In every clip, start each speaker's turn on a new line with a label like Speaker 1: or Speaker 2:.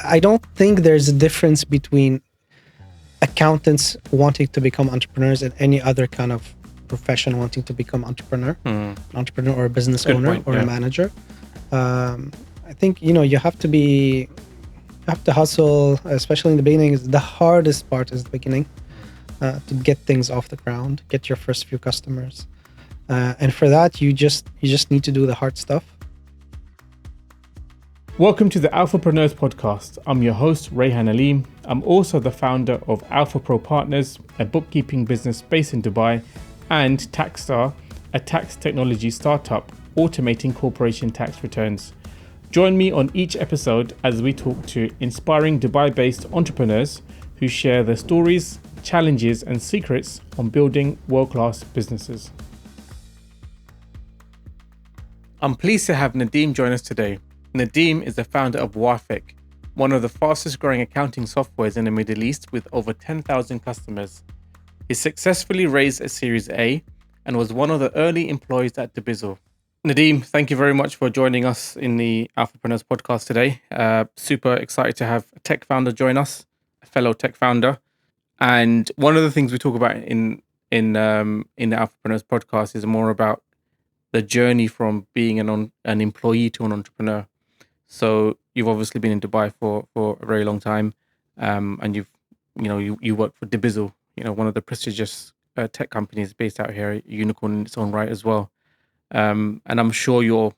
Speaker 1: I don't think there's a difference between accountants wanting to become entrepreneurs and any other kind of profession wanting to become an entrepreneur or a business owner or a manager. I think, you have to hustle, especially in the beginning. The hardest part is the beginning, to get things off the ground, get your first few customers. And for that, you just need to do the hard stuff.
Speaker 2: Welcome to the �ហ្𝗚𝗵 podcast. I'm your host, Rayhan Aleem. I'm also the founder of 𝗡𝗱𝗆 Partners, a bookkeeping business based in Dubai, and 𝗥𝗱𝗄, a tax technology startup automating corporation tax returns. Join me on each episode as we talk to inspiring Dubai-based entrepreneurs who share their stories, challenges, and secrets on building world-class businesses. I'm pleased to have Nadim join us today. Nadim is the founder of Wafeq, one of the fastest growing accounting softwares in the Middle East with over 10,000 customers. He successfully raised a Series A and was one of the early employees at 𝗕𝗚𝗆. Nadim, thank you very much for joining us in the 𝗡𝗚𝗆 podcast today. Super excited to have a tech founder join us, a fellow tech founder. And one of the things we talk about in the 𝗡𝗚𝗆 podcast is more about the journey from being an employee to an entrepreneur. So you've obviously been in Dubai for a very long time, and you work for 𝗕𝗚𝗆, one of the prestigious tech companies based out here, a unicorn in its own right as well. And I'm sure you're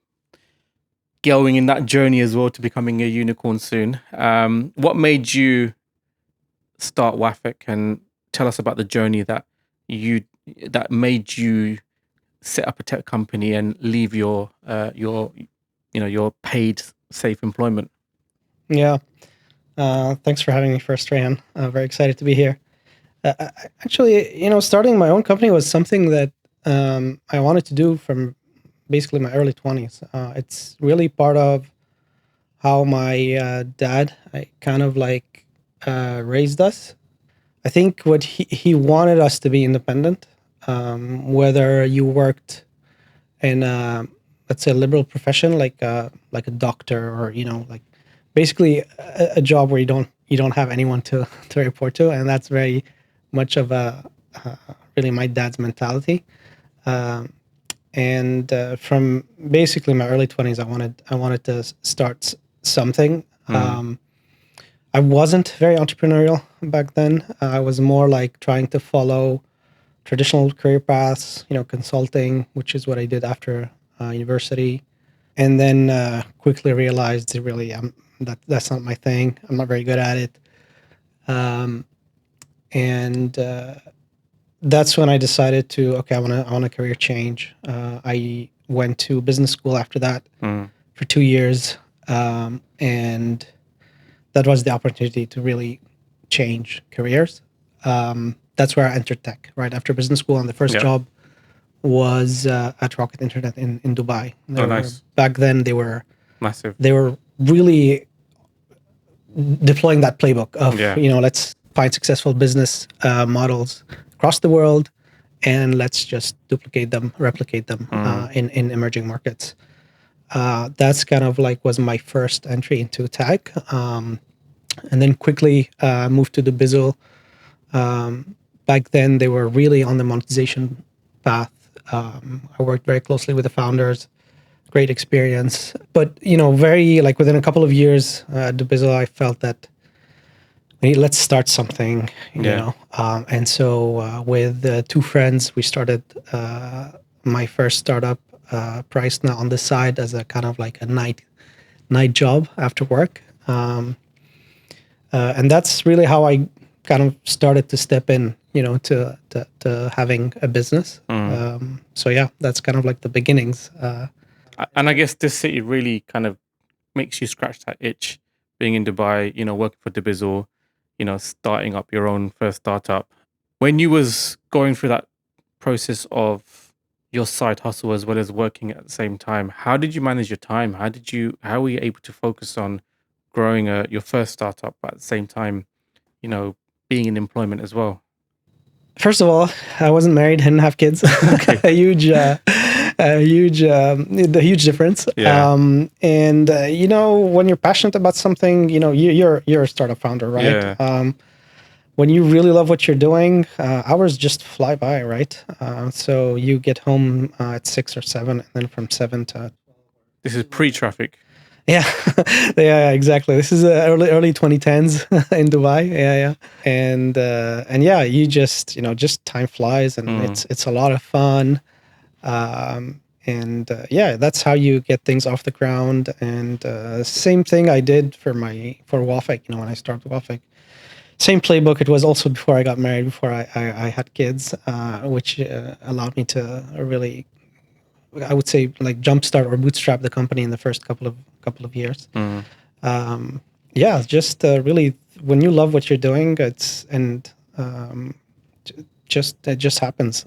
Speaker 2: going in that journey as well to becoming a unicorn soon. What made you start Wafeq, and tell us about the journey that made you set up a tech company and leave your paid safe employment?
Speaker 1: Yeah. Thanks for having me first, Rayhan. Very excited to be here. Actually, starting my own company was something that I wanted to do from basically my early 20s. It's really part of how my dad kind of raised us. I think what he wanted us to be independent, whether you worked in let's say a liberal profession like a doctor, or basically a job where you don't have anyone to report to, and that's very much of really my dad's mentality. And from basically my early 20s, I wanted to start something. I wasn't very entrepreneurial back then. I was more like trying to follow traditional career paths, consulting, which is what I did after university, and then quickly realized really that's not my thing. I'm not very good at it, and that's when I decided to I want a career change. I went to business school after that for 2 years, and that was the opportunity to really change careers. That's where I entered tech right after business school, and the first job was at Rocket Internet in Dubai.
Speaker 2: Nice.
Speaker 1: Back then they were
Speaker 2: Massive.
Speaker 1: They were really deploying that playbook of let's find successful business models across the world, and let's just replicate them in emerging markets. That's kind of was my first entry into tech, and then quickly moved to 𝗕𝗚𝗆. Back then they were really on the monetization path. I worked very closely with the founders. Great experience, but very within a couple of years at 𝗕𝗚𝗆, I felt that let's start something, and so with two friends, we started my first startup, priced now on the side as a kind of a night job after work, and that's really how I kind of started to step in, to having a business. So yeah, that's kind of the beginnings.
Speaker 2: And I guess this city really kind of makes you scratch that itch, being in Dubai, working for 𝗕𝗚𝗆, starting up your own first startup. When you was going through that process of your side hustle as well as working at the same time, how did you manage your time? How were you able to focus on growing your first startup at the same time, being in employment as well?
Speaker 1: First of all, I wasn't married, didn't have kids.
Speaker 2: Okay.
Speaker 1: A huge the huge difference.
Speaker 2: Yeah.
Speaker 1: And you know, when you're passionate about something, you know, you're a startup founder, right?
Speaker 2: Yeah.
Speaker 1: When you really love what you're doing, hours just fly by, right? So you get home at 6 or 7, and then from 7 to
Speaker 2: This is pre-traffic.
Speaker 1: yeah, yeah, exactly. This is early 2010s in Dubai. Yeah. And yeah, you just, you know, just time flies, and it's a lot of fun. Yeah, that's how you get things off the ground. And same thing I did for Wafeq. You know, when I started Wafeq, same playbook. It was also before I got married, before I had kids, which allowed me to really, I would say, like jumpstart or bootstrap the company in the first couple of years. Yeah, just really when you love what you're doing, it just happens.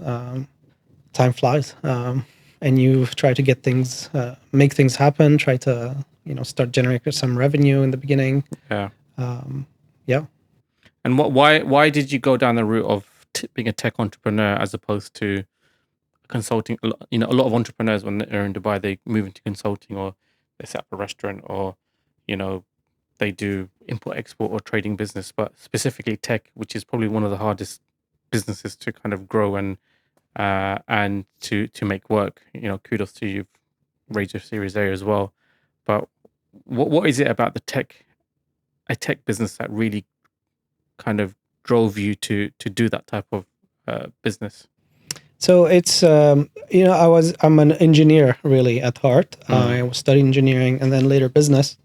Speaker 1: Time flies, and you try to get things, make things happen. Try to, you know, start generating some revenue in the beginning.
Speaker 2: Yeah.
Speaker 1: Yeah.
Speaker 2: And why did you go down the route of being a tech entrepreneur as opposed to consulting? You know, a lot of entrepreneurs when they're in Dubai, they move into consulting, or they set up a restaurant, or, you know, they do import export or trading business. But specifically tech, which is probably one of the hardest businesses to kind of grow and to make work. You know, kudos to you, you've raised your Series A as well. But what is it about a tech business that really kind of drove you to do that type of business?
Speaker 1: So it's you know, I'm an engineer really at heart. I was studying engineering and then later business.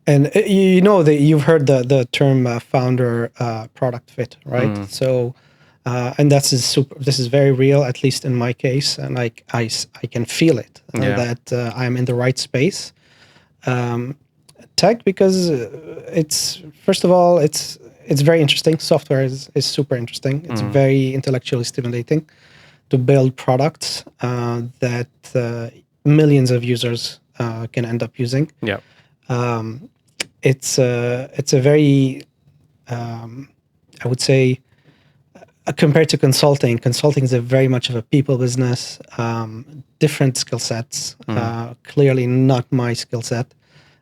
Speaker 1: And you know that you've heard the term founder product fit, right? So and this is very real, at least in my case, and I can feel it that I'm in the right space. Tech, because it's, first of all, it's very interesting. Software is super interesting. It's very intellectually stimulating to build products that millions of users can end up using.
Speaker 2: Yeah.
Speaker 1: It's a very I would say, compared to consulting is a very much of a people business. Different skill sets. Clearly not my skill set,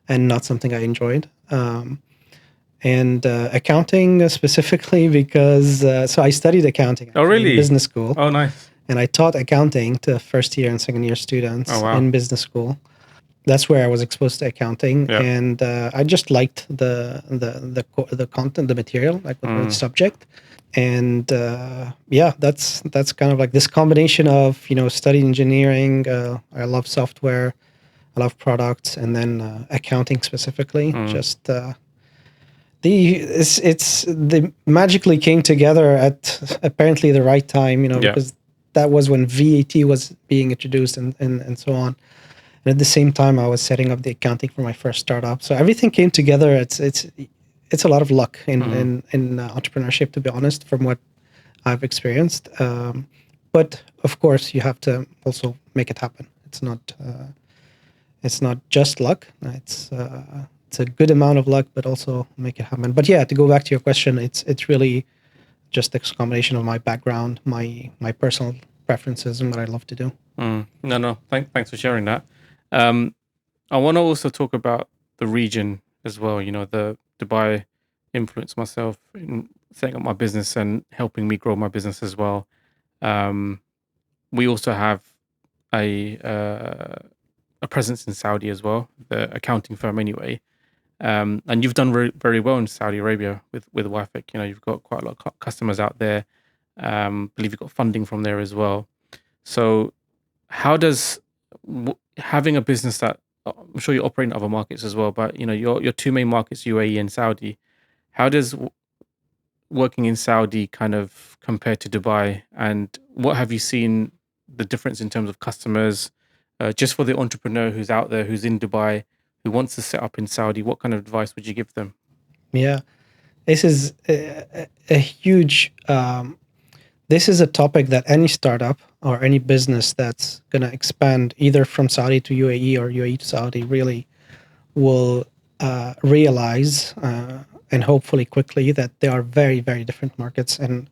Speaker 1: and not something I enjoyed. And accounting specifically, because so I studied accounting.
Speaker 2: Oh, really?
Speaker 1: In business school.
Speaker 2: Oh, nice.
Speaker 1: And I taught accounting to first year and second year students in business school. That's where I was exposed to accounting, and I just liked the content, the material, like the subject. And yeah, that's kind of like this combination of, you know, studying engineering. I love software, I love products, and then accounting specifically. Just they magically came together at apparently the right time, you know, because that was when VAT was being introduced and so on. And at the same time, I was setting up the accounting for my first startup. So everything came together. It's a lot of luck in entrepreneurship, to be honest, from what I've experienced. But of course, you have to also make it happen. It's not just luck. It's a good amount of luck, but also make it happen. But yeah, to go back to your question, it's really just a combination of my background, my personal preferences, and what I love to do.
Speaker 2: No, thanks for sharing that. I want to also talk about the region as well. You know, the Dubai influenced myself in setting up my business and helping me grow my business as well. We also have a presence in Saudi as well, the accounting firm anyway. And you've done very, very well in Saudi Arabia with Wafeq. You know, you've got quite a lot of customers out there. Believe you've got funding from there as well. So how does having a business that, I'm sure you operate in other markets as well, but you know, your two main markets, UAE and Saudi, how does working in Saudi kind of compare to Dubai? And what have you seen the difference in terms of customers, just for the entrepreneur who's out there, who's in Dubai, who wants to set up in Saudi? What kind of advice would you give them?
Speaker 1: Yeah, this is a huge, this is a topic that any startup or any business that's going to expand either from Saudi to UAE or UAE to Saudi really will realize, and hopefully quickly, that they are very, very different markets. And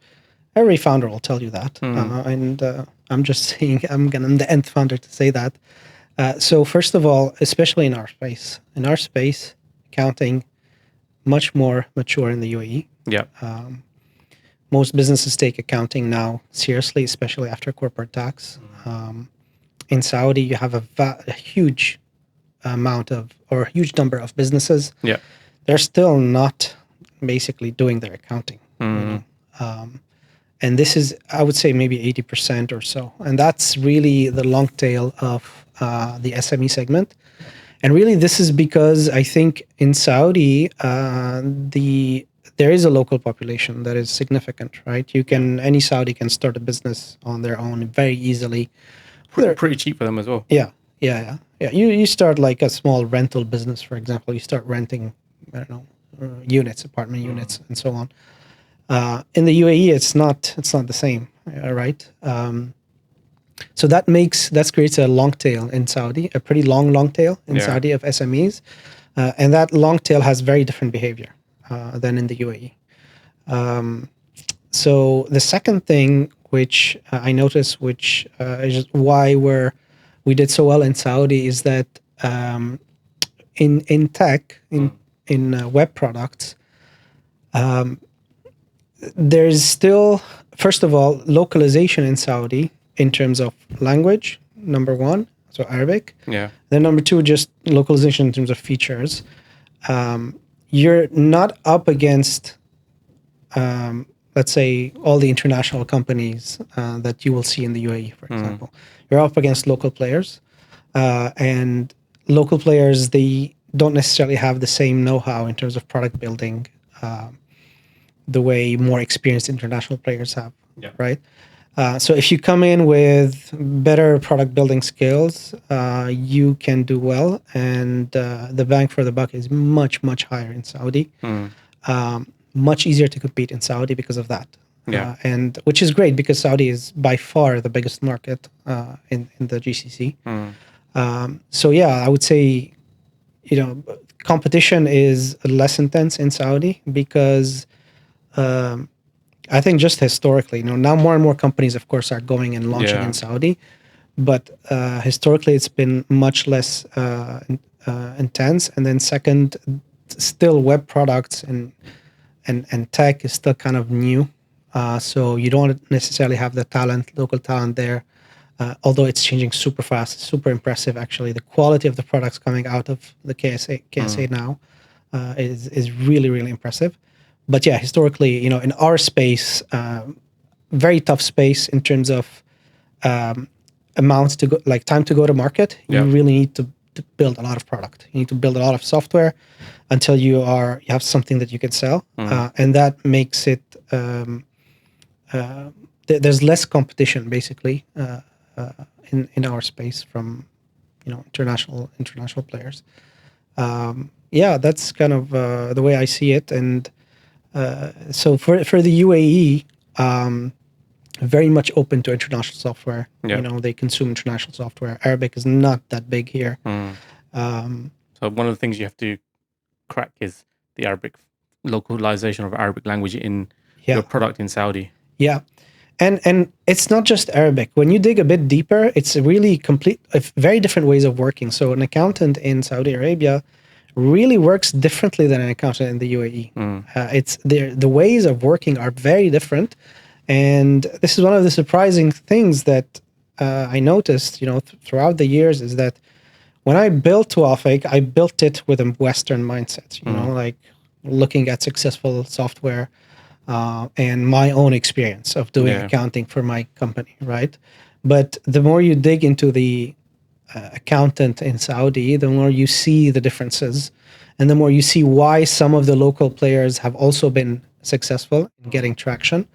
Speaker 1: every founder will tell you that. And I'm just saying, I'm the nth founder to say that. So first of all, especially in our space, accounting much more mature in the UAE.
Speaker 2: Yeah.
Speaker 1: Most businesses take accounting now seriously, especially after corporate tax. In Saudi, you have a huge amount of, or a huge number of businesses.
Speaker 2: Yeah.
Speaker 1: They're still not basically doing their accounting. You know? And this is, I would say, maybe 80% or so. And that's really the long tail of the SME segment. And really, this is because I think in Saudi, there is a local population that is significant, right? Any Saudi can start a business on their own very easily.
Speaker 2: Pretty cheap for them as well.
Speaker 1: Yeah. You start like a small rental business, for example. You start renting, I don't know, apartment units, and so on. In the UAE, it's not the same, right? So that creates a long tail in Saudi, a pretty long tail in Saudi of SMEs, and that long tail has very different behavior than in the UAE. So the second thing which I noticed, which is why we did so well in Saudi, is that in tech, in web products, there's still, first of all, localization in Saudi in terms of language, number one, so Arabic.
Speaker 2: Yeah.
Speaker 1: Then number two, just localization in terms of features. You're not up against, let's say, all the international companies that you will see in the UAE, for example. You're up against local players. And local players, they don't necessarily have the same know-how in terms of product building the way more experienced international players have, right? So if you come in with better product building skills, you can do well, and the bang for the buck is much, much higher in Saudi. Much easier to compete in Saudi because of that. And which is great because Saudi is by far the biggest market in the GCC. So yeah, I would say, competition is less intense in Saudi because I think just historically, now more and more companies, of course, are going and launching in Saudi, but historically it's been much less intense. And then second, still web products and tech is still kind of new. So you don't necessarily have the local talent there, although it's changing super fast, super impressive, actually. The quality of the products coming out of the KSA now is really, really impressive. But yeah, historically, in our space, very tough space in terms of amounts to go, like time to go to market. You really need to build a lot of product. You need to build a lot of software until you have something that you can sell, and that makes it there's less competition basically in our space from international players. That's kind of the way I see it. And so for the UAE, very much open to international software. They consume international software. Arabic is not that big here.
Speaker 2: So one of the things you have to crack is the Arabic localization of Arabic language in your product in Saudi.
Speaker 1: Yeah. And it's not just Arabic. When you dig a bit deeper, it's really very different ways of working. So an accountant in Saudi Arabia really works differently than an accountant in the UAE. It's the ways of working are very different. And this is one of the surprising things that I noticed, throughout the years, is that when I built Wafeq, I built it with a Western mindset, like looking at successful software and my own experience of doing accounting for my company, right? But the more you dig into the accountant in Saudi, the more you see the differences, and the more you see why some of the local players have also been successful in getting traction.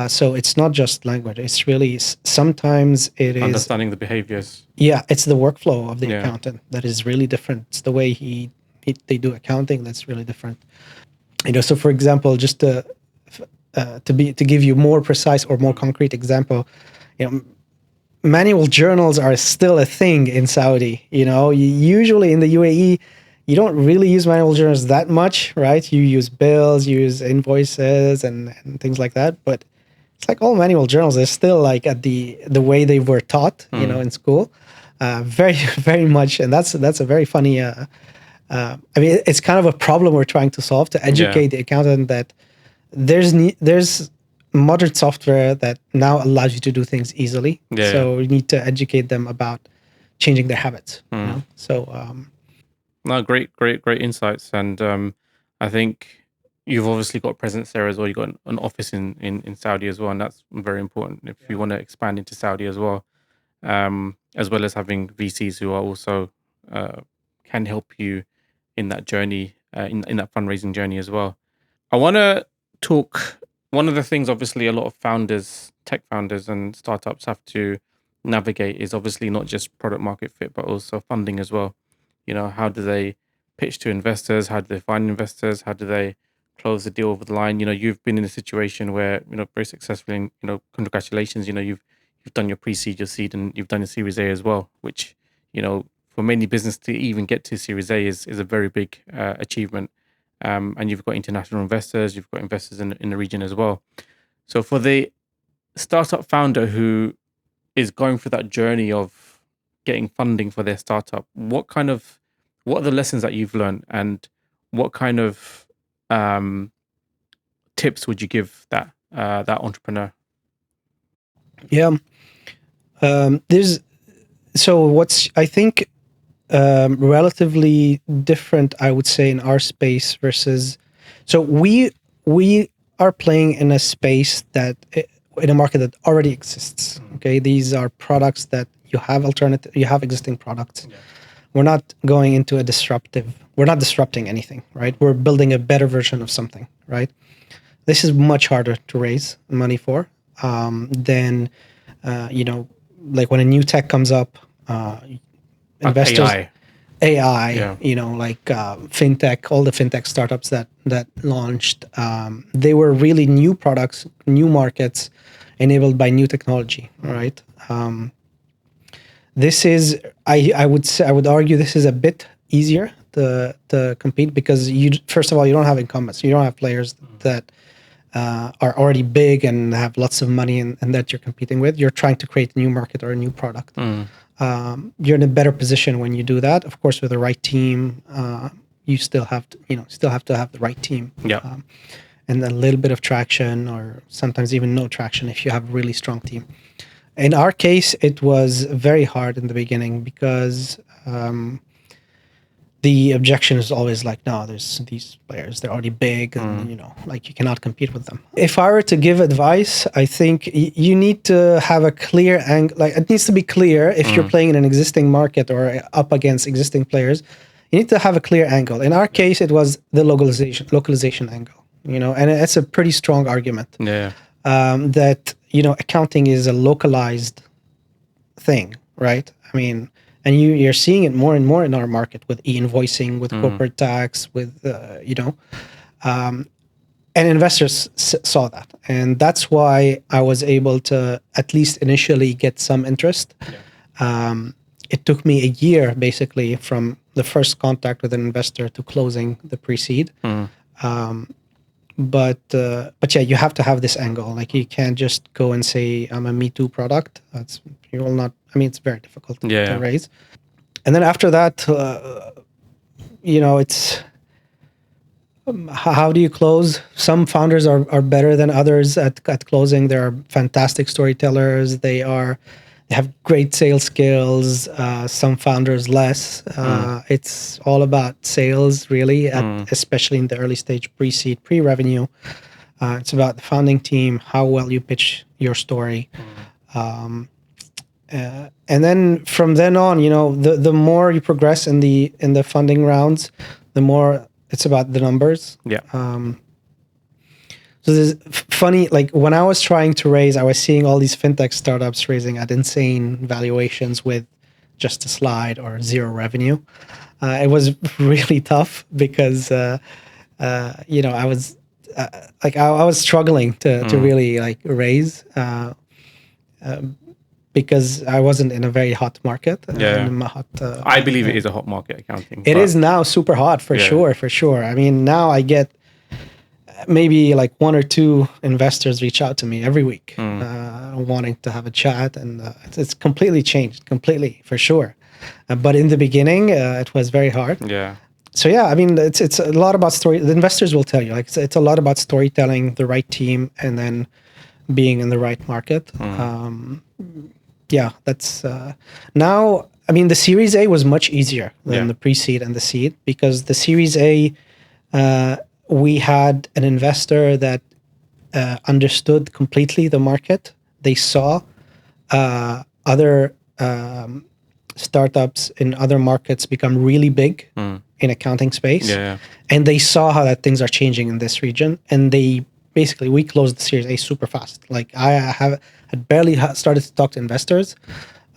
Speaker 1: So it's not just language. It's really, sometimes it is
Speaker 2: understanding the behaviors.
Speaker 1: Yeah, it's the workflow of the accountant that is really different. It's the way they do accounting that's really different. So for example, just to give you more precise or more concrete example, manual journals are still a thing in Saudi. Usually in the UAE, you don't really use manual journals that much, right? You use bills, you use invoices and things like that. But it's like all manual journals. They're still like at the way they were taught, in school, very very much. And that's a very funny. I mean, it's kind of a problem we're trying to solve, to educate the accountant that there's modern software that now allows you to do things easily. So you need to educate them about changing their habits. So
Speaker 2: no, great insights. And I think you've obviously got a presence there as well. You've got an office in Saudi as well, and that's very important if you want to expand into Saudi as well, as well as having VCs who are also can help you in that journey, in that fundraising journey as well. I want to talk. One of the things, obviously, a lot of founders, tech founders and startups have to navigate is obviously not just product market fit, but also funding as well. How do they pitch to investors? How do they find investors? How do they close the deal over the line? You've been in a situation where, very successfully, and, congratulations, you've done your pre-seed, your seed, and you've done your Series A as well, which, for many business to even get to Series A is a very big achievement. And you've got international investors, you've got investors in the region as well. So for the startup founder who is going through that journey of getting funding for their startup, what are the lessons that you've learned, and what kind of tips would you give that entrepreneur?
Speaker 1: Yeah, what's, I think, relatively different, I would say, in our space versus, so we are playing in a space in a market that already exists. Okay, these are products that you have existing products. We're not going into we're not disrupting anything, right? We're building a better version of something, right? This is much harder to raise money for than like when a new tech comes up, investors, AI, like fintech, all the fintech startups that launched, they were really new products, new markets, enabled by new technology, right? This is, I would argue, this is a bit easier to compete because first of all, you don't have incumbents, you don't have players that are already big and have lots of money and that you're competing with. You're trying to create a new market or a new product. You're in a better position when you do that. Of course, with the right team, you still have to have the right team. And a little bit of traction, or sometimes even no traction if you have a really strong team. In our case, it was very hard in the beginning because the objection is always like, no, there's these players, they're already big, and like you cannot compete with them. If I were to give advice, I think you need to have a clear angle. Like, it needs to be clear if you're playing in an existing market or up against existing players. You need to have a clear angle. In our case, it was the localization angle. And it's a pretty strong argument. That accounting is a localized thing, right? I mean, and you're seeing it more and more in our market with e-invoicing, with corporate tax, with and investors saw that, and that's why I was able to at least initially get some interest. It took me a year basically from the first contact with an investor to closing the pre-seed. But yeah, you have to have this angle. Like, you can't just go and say I'm a Me Too product. You will not. I mean, it's very difficult to raise. And then after that, it's how do you close? Some founders are better than others at closing. There are fantastic storytellers. They have great sales skills. Some founders less. It's all about sales, really, especially in the early stage, pre-seed, pre-revenue. It's about the founding team, how well you pitch your story. And then from then on, the more you progress in the funding rounds, the more it's about the numbers. So this is funny, like when I was trying to raise, I was seeing all these fintech startups raising at insane valuations with just a slide or zero revenue. It was really tough because, I was struggling to really like raise because I wasn't in a very hot market.
Speaker 2: I believe it is a hot market, accounting.
Speaker 1: It is now super hot for sure. I mean, now I get maybe like 1 or 2 investors reach out to me every week, wanting to have a chat, and it's completely changed, completely, for sure. But in the beginning, it was very hard.
Speaker 2: Yeah.
Speaker 1: So yeah, I mean, it's a lot about story. The investors will tell you, like, it's a lot about storytelling, the right team, and then being in the right market. Yeah, that's now. I mean, the Series A was much easier than the pre-seed and the seed, because the Series A, we had an investor that understood completely the market. They saw other startups in other markets become really big in accounting space, and they saw how that things are changing in this region, and they basically, we closed the Series A super fast. Like, I had barely started to talk to investors.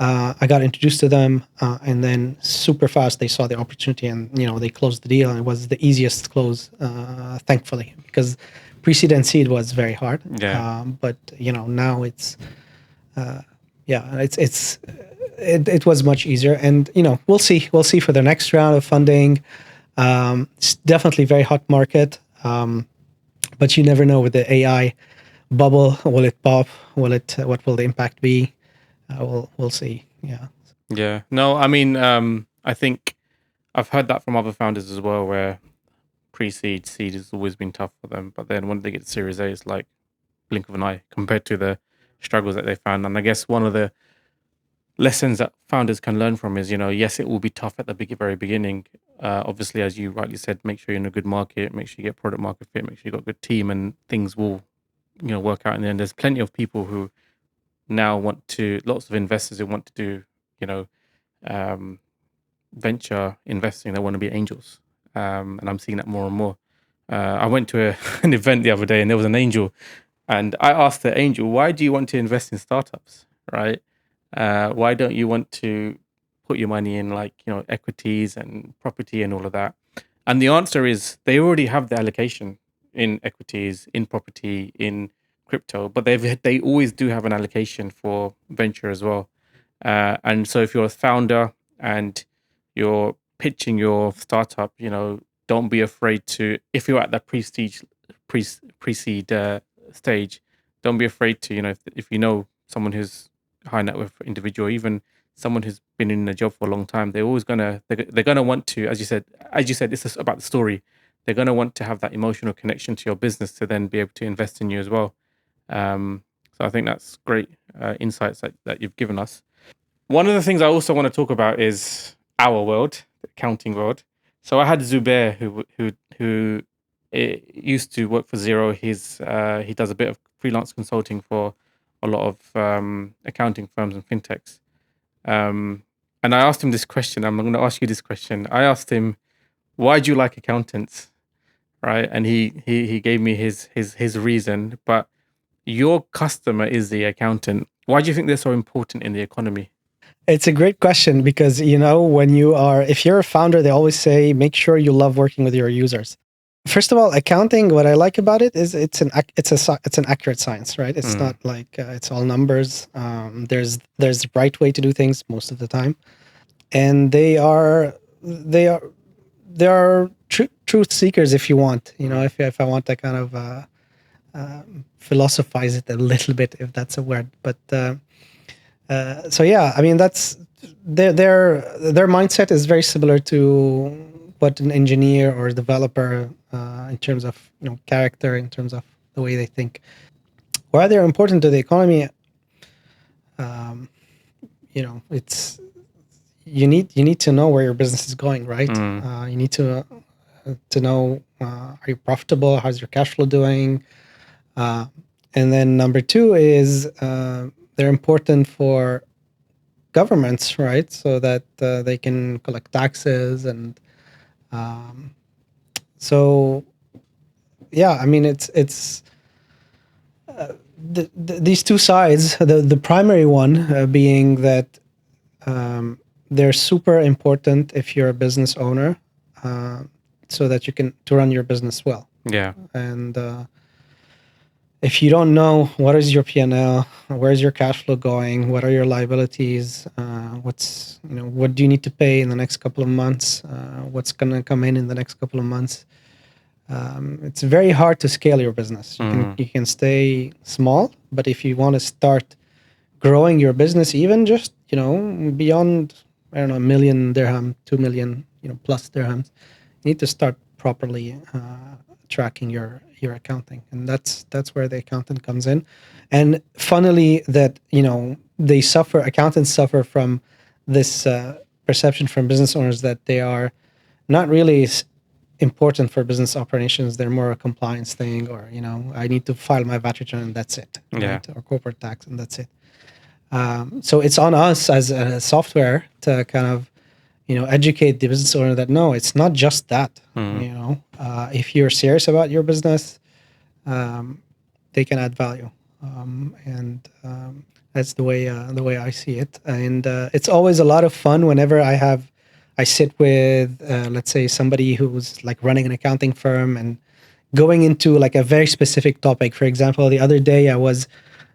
Speaker 1: I got introduced to them, and then super fast they saw the opportunity, and they closed the deal, and it was the easiest close, thankfully, because pre-seed and seed was very hard. But now it's it was much easier, and we'll see for the next round of funding. It's definitely very hot market, but you never know with the AI bubble. Will it pop? What will the impact be? We'll see.
Speaker 2: Yeah. No, I mean, I think I've heard that from other founders as well, where pre-seed, seed has always been tough for them, but then when they get to Series A, it's like blink of an eye compared to the struggles that they found. And I guess one of the lessons that founders can learn from is, yes, it will be tough at the very beginning. Obviously, as you rightly said, make sure you're in a good market, make sure you get product market fit, make sure you got a good team, and things will, work out in the end. There's plenty of people who now lots of investors who want to do, venture investing. They want to be angels, and I'm seeing that more and more. I went to an event the other day, and there was an angel, and I asked the angel, "Why do you want to invest in startups? Right? Why don't you want to put your money in equities and property and all of that?" And the answer is they already have the allocation in equities, in property, in crypto, but they always do have an allocation for venture as well. And so if you're a founder and you're pitching your startup, don't be afraid to, if you're at that pre-seed stage, don't be afraid to, if you know someone who's high net worth individual, even someone who's been in a job for a long time, they're gonna want to, as you said, this is about the story. They're gonna want to have that emotional connection to your business to then be able to invest in you as well. So I think that's great insights that you've given us. One of the things I also want to talk about is our world, the accounting world. So I had Zubair, who used to work for Xero. He does a bit of freelance consulting for a lot of accounting firms and fintechs. And I asked him this question. I'm going to ask you this question. I asked him, "Why do you like accountants?" Right, and he gave me his reason. But your customer is the accountant. Why do you think they're so important in the economy?
Speaker 1: It's a great question, because if you're a founder, they always say, make sure you love working with your users. First of all, accounting, what I like about it is it's an accurate science, right? It's not like it's all numbers. There's the right way to do things most of the time, and they are truth seekers, if you want. If I want to kind of philosophize it a little bit, if that's a word, but. So yeah, I mean, that's their mindset is very similar to what an engineer or a developer, in terms of character, in terms of the way they think. Why they're important to the economy? It's you need to know where your business is going, right? You need to know, are you profitable? How's your cash flow doing? And then number 2 is they're important for governments, right? So that they can collect taxes, and so yeah, I mean, it's these two sides. The primary one being that they're super important if you're a business owner, so that you can run your business well.
Speaker 2: Yeah,
Speaker 1: and if you don't know what is your P&L, where's your cash flow going, what are your liabilities, what do you need to pay in the next couple of months, what's going to come in the next couple of months, It's very hard to scale your business. You can stay small, but if you want to start growing your business, even just beyond, I don't know, 1 million dirham, 2 million plus dirhams, you need to start properly tracking your accounting, and that's where the accountant comes in. And funnily, that accountants suffer from this perception from business owners that they are not really important for business operations. They're more a compliance thing, or I need to file my VAT return and that's it, right? Or corporate tax and that's it. So it's on us as a software to kind of educate the business owner that no, it's not just that. If you're serious about your business, they can add value, and that's the way I see it. And it's always a lot of fun whenever I sit with let's say somebody who's like running an accounting firm and going into like a very specific topic. For example, the other day I was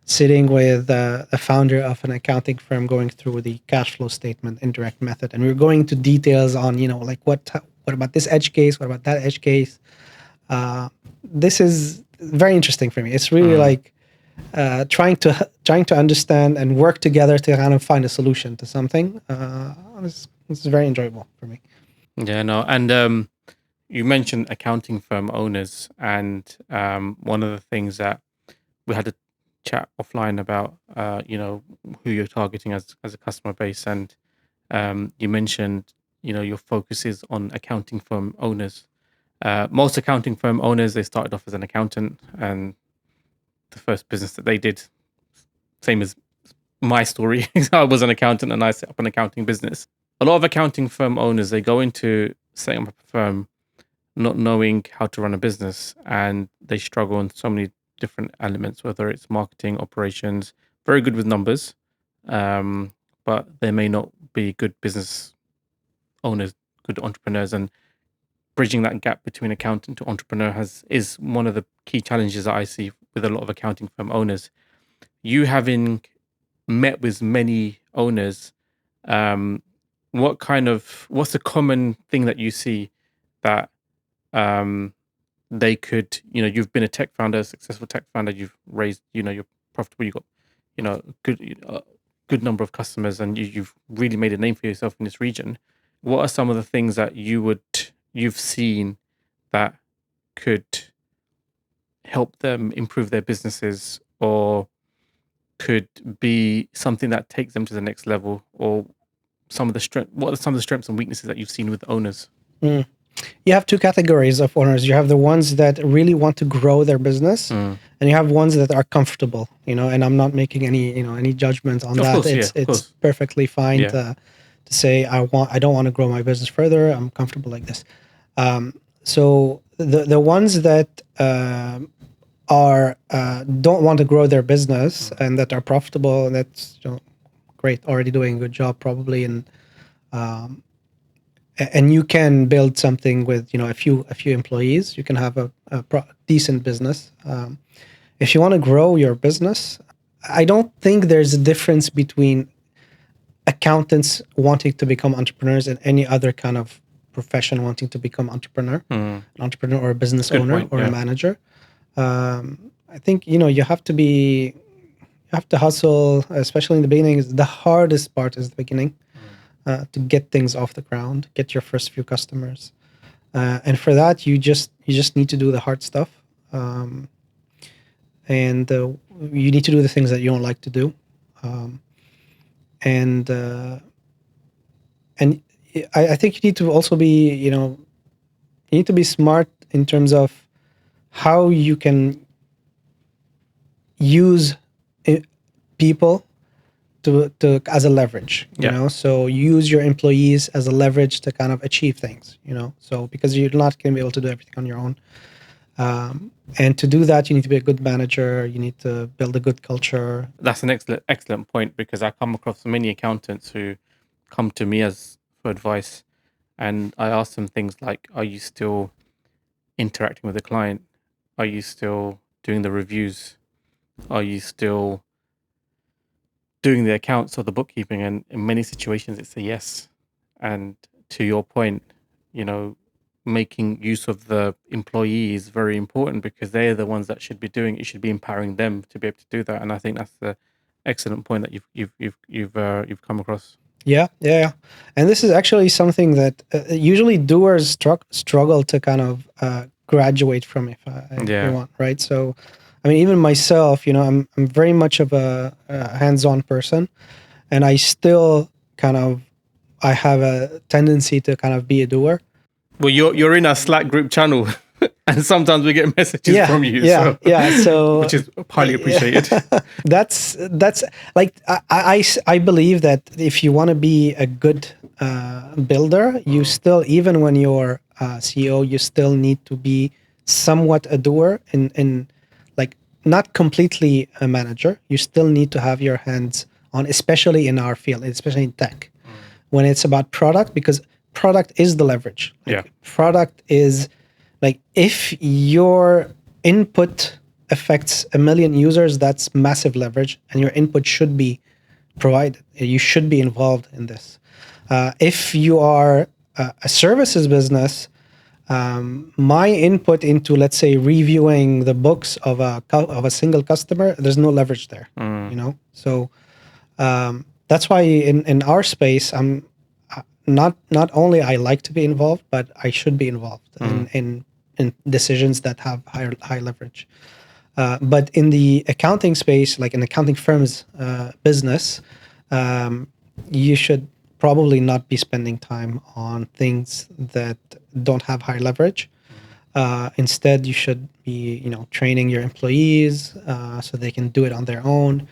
Speaker 1: sitting with a founder of an accounting firm going through the cash flow statement indirect method, and we were going into details on like what about this edge case, what about that edge case. This is very interesting for me. It's really like trying to understand and work together to kind of find a solution to something. It's very enjoyable for me.
Speaker 2: Yeah, no, and you mentioned accounting firm owners, and one of the things that we had a chat offline about, who you're targeting as a customer base, and you mentioned, your focus is on accounting firm owners. Most accounting firm owners, they started off as an accountant, and the first business that they did, same as my story, I was an accountant and I set up an accounting business. A lot of accounting firm owners, they go into setting up a firm not knowing how to run a business, and they struggle on so many different elements, whether it's marketing, operations, very good with numbers, but they may not be good business owners, good entrepreneurs, and bridging that gap between accountant to entrepreneur is one of the key challenges that I see with a lot of accounting firm owners. You having met with many owners, what's the common thing that you see that they could, you've been a tech founder, a successful tech founder, you've raised, you're profitable, you've got, good number of customers, and you've really made a name for yourself in this region. What are some of the things that you've seen that could help them improve their businesses, or could be something that takes them to the next level, or what are some of the strengths and weaknesses that you've seen with owners?
Speaker 1: You have two categories of owners. You have the ones that really want to grow their business, and you have ones that are comfortable, and I'm not making any judgment on that. It's perfectly fine to say I don't want to grow my business further. I'm comfortable like this. So the ones that don't want to grow their business and that are profitable, and that's great, already doing a good job probably, and you can build something with a few employees. You can have a decent business. If you want to grow your business, I don't think there's a difference between accountants wanting to become entrepreneurs and any other kind of profession wanting to become an entrepreneur or a business owner or a manager. I think you have to hustle, especially in the beginning. The hardest part is the beginning. To get things off the ground, get your first few customers, and for that you just need to do the hard stuff, and you need to do the things that you don't like to do, and I think you need to also be you need to be smart in terms of how you can use people to as a leverage, so use your employees as a leverage to kind of achieve things, so because you're not going to be able to do everything on your own, and to do that you need to be a good manager, you need to build a good culture.
Speaker 2: That's an excellent point, because I come across many accountants who come to me for advice, and I ask them things like, are you still interacting with the client? Are you still doing the reviews? Are you still doing the accounts or the bookkeeping? And in many situations it's a yes. And to your point, making use of the employee is very important, because they're the ones that should be doing it. You should be empowering them to be able to do that. And I think that's the excellent point that you've come across.
Speaker 1: Yeah. And this is actually something that usually doers struggle to kind of graduate from, if you want, right? So, I mean, even myself, I'm very much of a hands-on person, and I still I have a tendency to kind of be a doer.
Speaker 2: Well, you're in our Slack group channel, and sometimes we get messages from you.
Speaker 1: So
Speaker 2: which is highly appreciated.
Speaker 1: That's like, I believe that if you want to be a good builder, you still, even when you're CEO, you still need to be somewhat a doer, in like, not completely a manager. You still need to have your hands on, especially in our field, especially in tech, when it's about product, because product is the leverage. Product is like, if your input affects 1 million users, that's massive leverage, and your input should be provided. You should be involved in this. If you are a services business, my input into, let's say, reviewing the books of a single customer, there's no leverage there. So that's why in our space, I'm not only I like to be involved, but I should be involved in decisions that have high leverage. But in the accounting space, like an accounting firm's business, you should probably not be spending time on things that don't have high leverage. Instead, you should be, training your employees so they can do it on their own.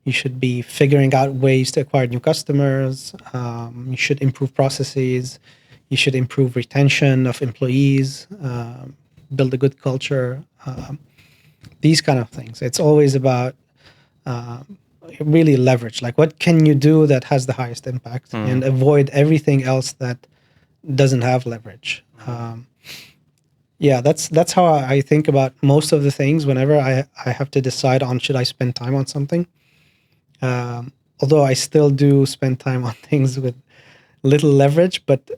Speaker 1: You should be figuring out ways to acquire new customers. You should improve processes. You should improve retention of employees, build a good culture, these kind of things. It's always about really leverage. Like, what can you do that has the highest impact, and avoid everything else that doesn't have leverage. That's how I think about most of the things whenever I have to decide on, should I spend time on something. Although I still do spend time on things with little leverage, but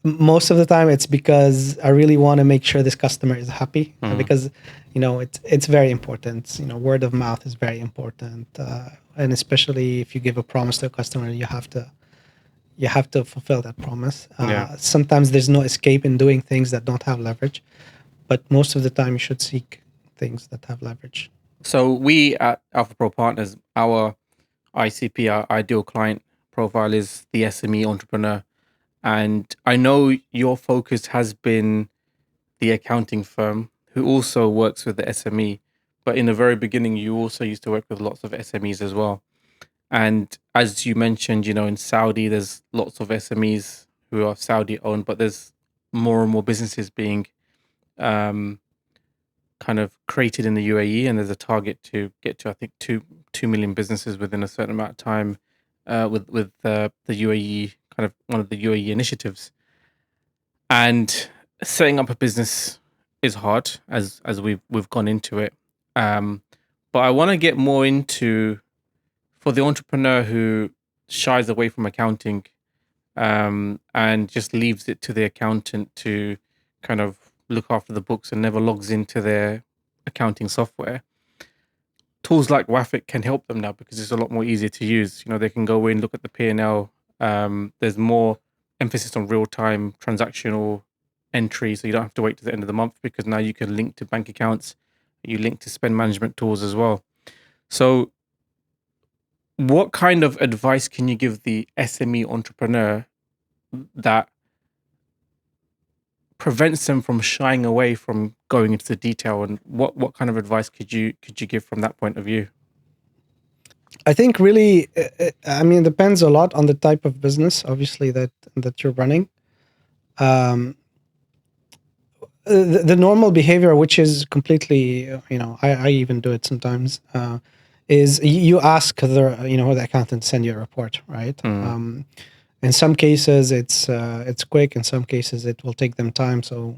Speaker 1: most of the time it's because I really want to make sure this customer is happy, because it's very important. Word of mouth is very important, and especially if you give a promise to a customer, you have to fulfill that promise. Sometimes there's no escape in doing things that don't have leverage, but most of the time you should seek things that have leverage.
Speaker 2: So we at 𝗱𝗆 Partners, our ICP, our ideal client profile, is the SME entrepreneur. And I know your focus has been the accounting firm who also works with the SME. But in the very beginning, you also used to work with lots of SMEs as well. And as you mentioned, in Saudi, there's lots of SMEs who are Saudi owned, but there's more and more businesses being kind of created in the UAE, and there's a target to get to, I think, 2 million businesses within a certain amount of time, with the UAE, kind of one of the UAE initiatives. And setting up a business is hard, as we've gone into it. But I want to get more into, for the entrepreneur who shies away from accounting, and just leaves it to the accountant to kind of look after the books and never logs into their accounting software. Tools like Wafeq can help them now, because it's a lot more easier to use. They can go in, look at the P&L. There's more emphasis on real-time transactional entry, so you don't have to wait to the end of the month, because now you can link to bank accounts. You link to spend management tools as well. So what kind of advice can you give the SME entrepreneur that prevents them from shying away from going into the detail, and what kind of advice could you give from that point of view?
Speaker 1: I think really, it depends a lot on the type of business, obviously, that you're running. The normal behavior, which is completely, I even do it sometimes, is you ask the accountant to send you a report, right? In some cases, it's quick. In some cases, it will take them time. So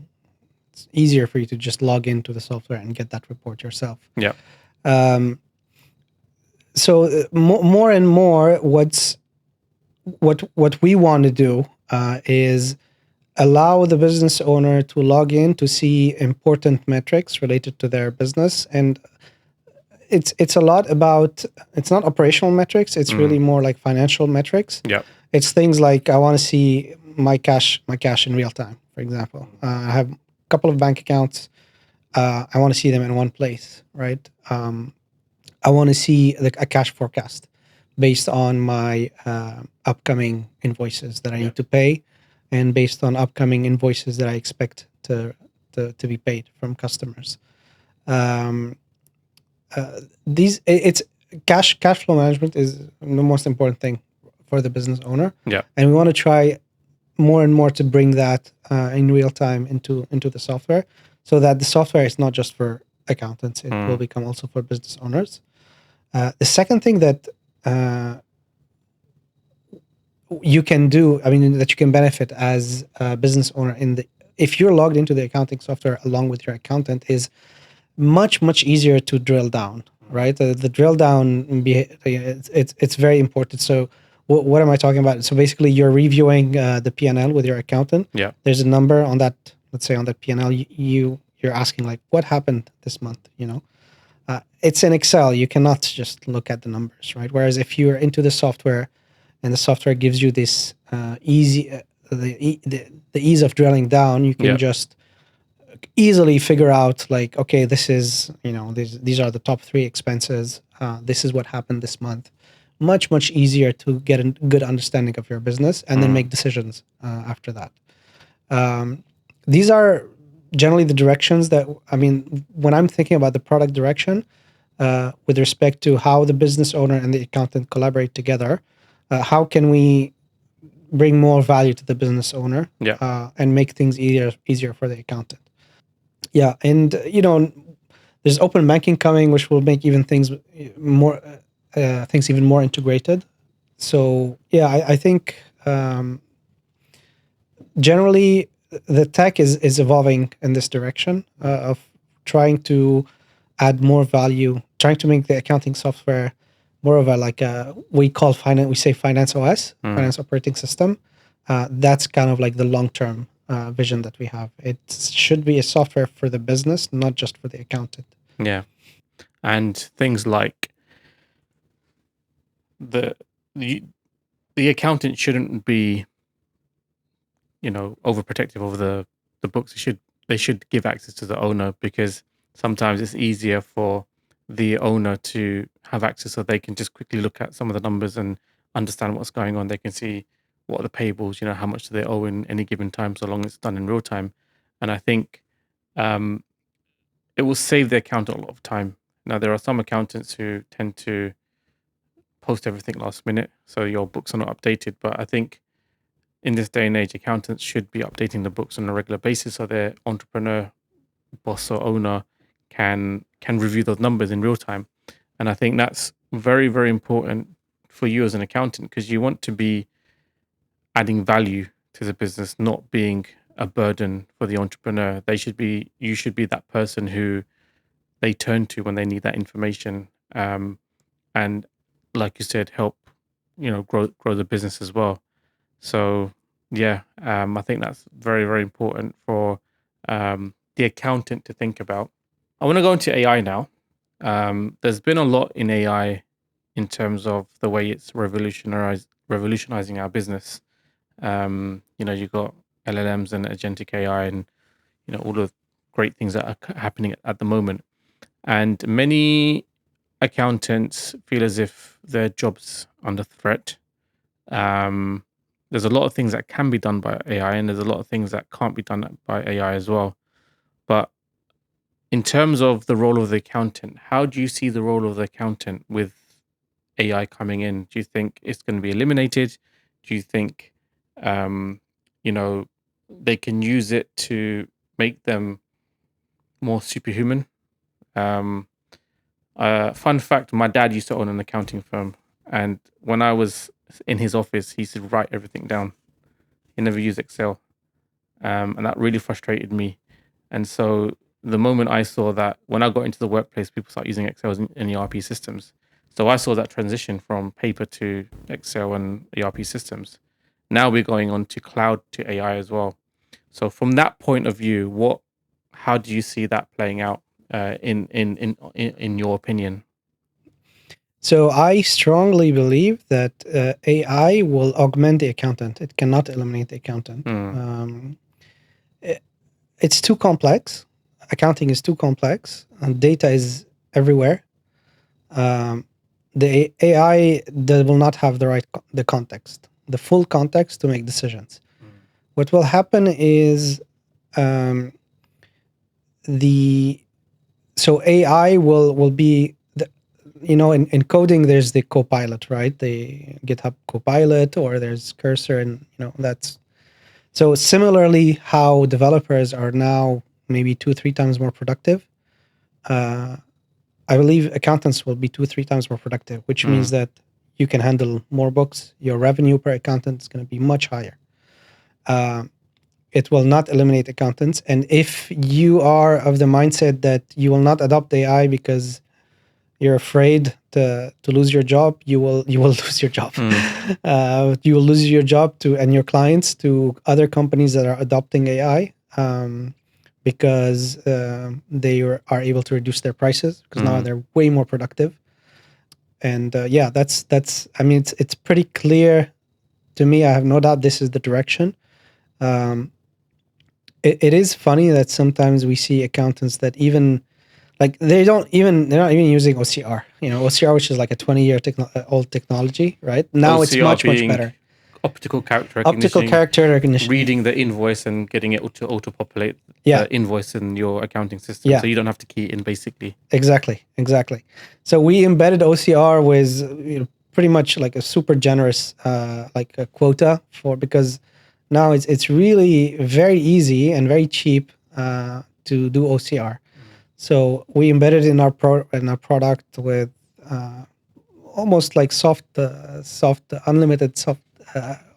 Speaker 1: it's easier for you to just log into the software and get that report yourself.
Speaker 2: Yeah.
Speaker 1: So more and more, what we want to do is allow the business owner to log in to see important metrics related to their business. And it's a lot about, it's not operational metrics, it's really more like financial metrics.
Speaker 2: Yeah.
Speaker 1: It's things like, I want to see my cash in real time, for example. I have a couple of bank accounts. I want to see them in one place, right? I want to see a cash forecast based on my upcoming invoices that I need to pay, and based on upcoming invoices that I expect to be paid from customers. It's cash flow management is the most important thing for the business owner.
Speaker 2: Yeah.
Speaker 1: And we want to try more and more to bring that in real time into the software, so that the software is not just for accountants, it will become also for business owners. The second thing that you can do, I mean, that you can benefit as a business owner if you're logged into the accounting software along with your accountant, is much easier to drill down, right? The drill down, it's very important. So what am I talking about? So basically, you're reviewing the P&L with your accountant.
Speaker 2: Yeah.
Speaker 1: There's a number on that, let's say on that P&L, you're asking like, what happened this month, it's in Excel. You cannot just look at the numbers, right? Whereas if you're into the software, and the software gives you this the ease of drilling down, you can just easily figure out like, okay, this is, these are the top 3 expenses. This is what happened this month. Much easier to get a good understanding of your business and then make decisions after that. These are generally the directions that, when I'm thinking about the product direction, with respect to how the business owner and the accountant collaborate together, how can we bring more value to the business owner and make things easier for the accountant? Yeah, and there's open banking coming, which will make even things even more integrated. So yeah, I think generally the tech is evolving in this direction of trying to add more value, trying to make the accounting software more of we say finance OS, finance operating system. That's kind of like the long-term vision that we have. It should be a software for the business, not just for the accountant.
Speaker 2: Yeah. And things like the accountant shouldn't be, overprotective over the books. They should give access to the owner, because sometimes it's easier for the owner to have access, so they can just quickly look at some of the numbers and understand what's going on. They can see what are the payables, how much do they owe in any given time, so long as it's done in real time. And I think it will save the accountant a lot of time. Now, there are some accountants who tend to post everything last minute, so your books are not updated. But I think in this day and age, accountants should be updating the books on a regular basis, so their entrepreneur, boss or owner can review those numbers in real time. And I think that's very, very important for you as an accountant, because you want to be adding value to the business, not being a burden for the entrepreneur. You should be that person who they turn to when they need that information, and like you said, help grow the business as well. So yeah, I think that's very, very important for the accountant to think about. I want to go into AI now. There's been a lot in AI in terms of the way it's revolutionizing our business. You've got LLMs and agentic AI, and all the great things that are happening at the moment. And many accountants feel as if their job's under threat. There's a lot of things that can be done by AI, and there's a lot of things that can't be done by AI as well. But in terms of the role of the accountant, how do you see the role of the accountant with AI coming in? Do you think it's going to be eliminated? Do you think, they can use it to make them more superhuman? Fun fact, my dad used to own an accounting firm, and when I was in his office, he used to write everything down. He never used Excel. And that really frustrated me. And so the moment I saw that, when I got into the workplace, people start using Excel in ERP systems. So I saw that transition from paper to Excel and ERP systems. Now we're going on to cloud to AI as well. So from that point of view, how do you see that playing out in your opinion?
Speaker 1: So I strongly believe that AI will augment the accountant. It cannot eliminate the accountant. It's too complex. Accounting is too complex, and data is everywhere. The AI will not have the context, the full context to make decisions. What will happen is so AI will be in coding there's the Copilot, right? The GitHub Copilot, or there's Cursor, and that's so similarly how developers are now maybe 2-3 times more productive. I believe accountants will be 2-3 times more productive, which means that you can handle more books. Your revenue per accountant is going to be much higher. It will not eliminate accountants. And if you are of the mindset that you will not adopt AI because you're afraid to lose your job, you will lose your job. You will lose your job and your clients to other companies that are adopting AI. Because they are able to reduce their prices because now they're way more productive. And that's I mean, it's pretty clear to me. I have no doubt this is the direction. It is funny that sometimes we see accountants that even they're not even using OCR. OCR, which is like a 20-year old technology, right? Now
Speaker 2: OCR
Speaker 1: it's much better.
Speaker 2: Optical character
Speaker 1: recognition.
Speaker 2: Reading the invoice and getting it to auto-populate the invoice in your accounting system. So you don't have to key it in, basically.
Speaker 1: Exactly. So we embedded OCR with pretty much like a super generous like a quota because now it's really very easy and very cheap to do OCR. So we embedded in our product with almost like soft unlimited soft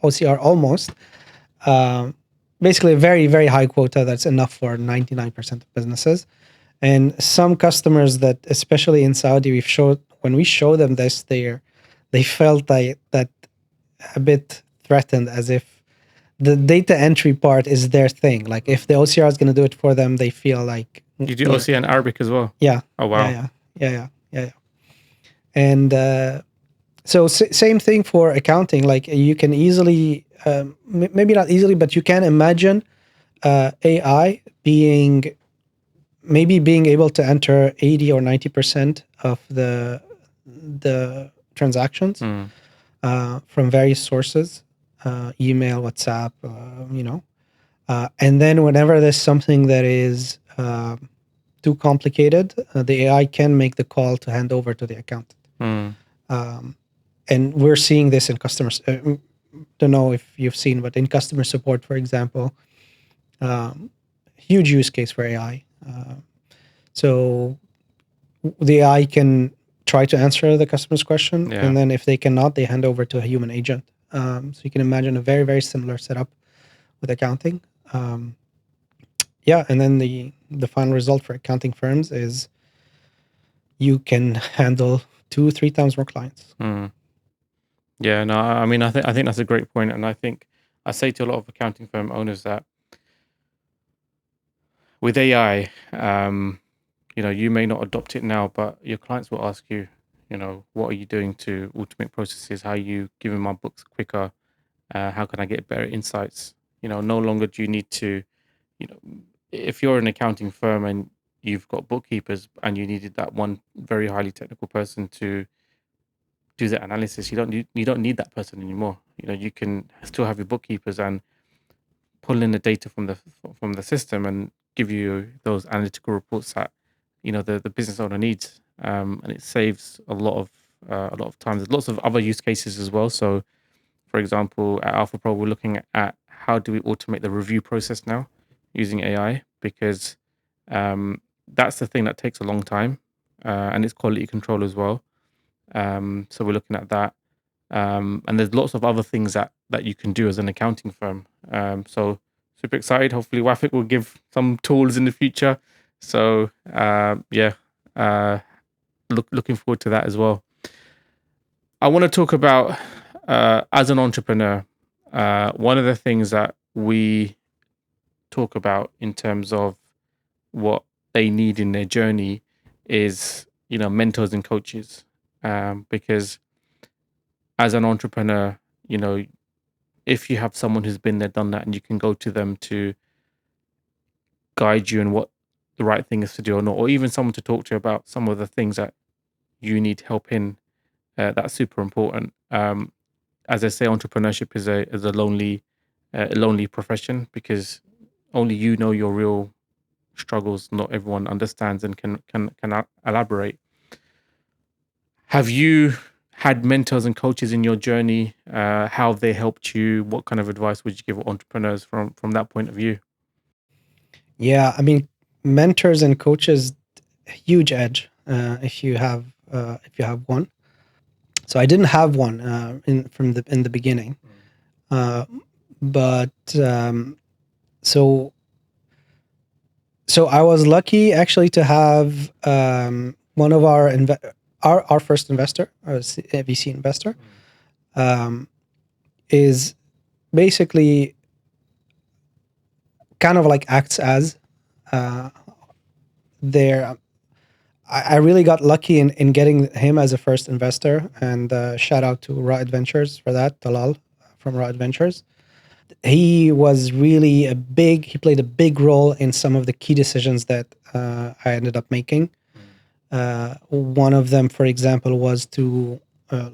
Speaker 1: OCR almost. Basically a very, very high quota that's enough for 99% of businesses. And some customers that, especially in Saudi, when we show them this, they felt that a bit threatened, as if the data entry part is their thing. Like if the OCR is going to do it for them, they feel like...
Speaker 2: You do OCR in Arabic as well?
Speaker 1: Yeah.
Speaker 2: Oh, wow.
Speaker 1: Yeah. And so same thing for accounting. Like you can easily, maybe not easily, but you can imagine AI being able to enter 80 or 90% of the transactions from various sources, email, WhatsApp, and then whenever there's something that is too complicated, the AI can make the call to hand over to the accountant. And we're seeing this in customers. Don't know if you've seen, but in customer support, for example, huge use case for AI. So the AI can try to answer the customer's question, and then if they cannot, they hand over to a human agent. So you can imagine a very, very similar setup with accounting. And then the final result for accounting firms is you can handle 2-3 times more clients.
Speaker 2: Yeah, no, I mean, I think that's a great point, and I think I say to a lot of accounting firm owners that with AI, you may not adopt it now, but your clients will ask you, what are you doing to automate processes? How are you giving my books quicker? How can I get better insights? No longer do you need to, if you're an accounting firm and you've got bookkeepers and you needed that one very highly technical person to do the analysis, you don't need that person anymore. You can still have your bookkeepers and pull in the data from the system and give you those analytical reports that the business owner needs, and it saves a lot of time. There's lots of other use cases as well. So, for example, at �ហ្𝗏𝗺, we're looking at how do we automate the review process now using AI, because that's the thing that takes a long time, and it's quality control as well. So we're looking at that, and there's lots of other things that you can do as an accounting firm. So super excited. Hopefully Wafeq will give some tools in the future. So looking forward to that as well. I want to talk about as an entrepreneur, one of the things that we talk about in terms of what they need in their journey is, mentors and coaches. Because as an entrepreneur, if you have someone who's been there, done that, and you can go to them to guide you in what the right thing is to do or not, or even someone to talk to about some of the things that you need help in, that's super important. As I say, entrepreneurship is a lonely profession, because only you know your real struggles. Not everyone understands and can elaborate. Have you had mentors and coaches in your journey? How have they helped you? What kind of advice would you give entrepreneurs from that point of view?
Speaker 1: Yeah, I mean, mentors and coaches, huge edge if you have one. So I didn't have one in the beginning, but so I was lucky actually to have one of our first investor, a VC investor, is basically kind of like acts as their. I really got lucky in getting him as a first investor, and shout out to 𝗏𝗏Ventures for that, Talal from 𝗏𝗏Ventures. He was really he played a big role in some of the key decisions that I ended up making. One of them, for example, was to